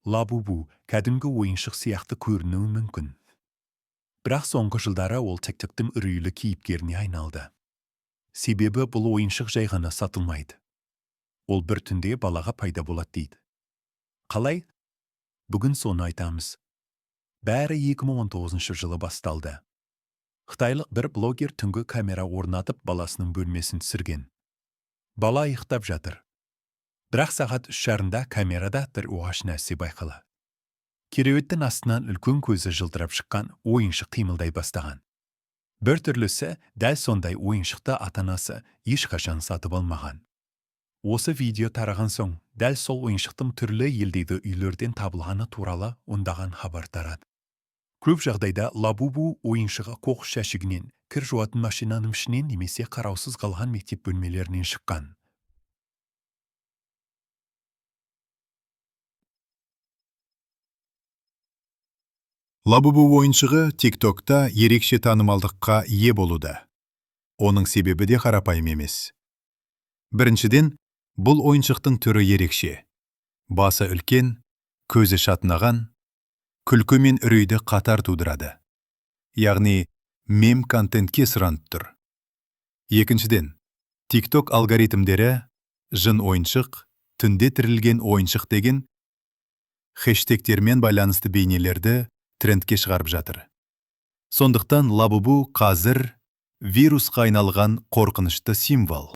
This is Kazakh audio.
Лабубу кәдімгі ойыншық сияқты көрінуі мүмкін. Бірақ соңғы жылдары ол TikTok-тың үрейлі кейіпкеріне айналды. Себебі бұл ойыншық жай ғана сатылмайды. Ол бір түнде балаға пайда болады дейді. Қалай? Бүгін соны айтамыз. Бәрі 2019 жылы басталды. Қытайлық бір блогер түнгі камера орнатып баласының бөлмесін түсірген. Бала ұйықтап жатыр. Бірақ сағат 3:30 камерада бір оғаш нәрсе байқалады. Кереуеттің астынан үлкен көзі жылтырап шыққан ойыншық қимылдай бастаған. Бір түрлісі дәл сондай ойыншықты ата-анасы ешқашан сатып алмаған. Осы видео тараған соң, дәл сол ойыншықтың түрлі елдегі үйлерден табылғаны туралы ондаған хабар тарады. Көп жағдайда Лабубу ойыншығы қоқыс жәшігінен, кір жуатын машинаның ішінен немесе қараусыз қалған мектеп бөлмелерінен шыққан. Лабубу ойыншығы TikTok-та ерекше танымалдыққа ие болуда. Оның себебі де қарапайым емес. Біріншіден, бұл ойыншықтың түрі ерекше. Басы үлкен, көзі шатынаған, күлкі мен үрейді қатар тудырады. Яғни, мем-контентке сұранып тұр. Екіншіден, TikTok алгоритмдері жын ойыншық, түнде тірілген ойыншық деген хэштегтермен байланысты бейнелерді трендке шығарып жатыр. Сондықтан Лабубу қазір вирусқа айналған қорқынышты символ.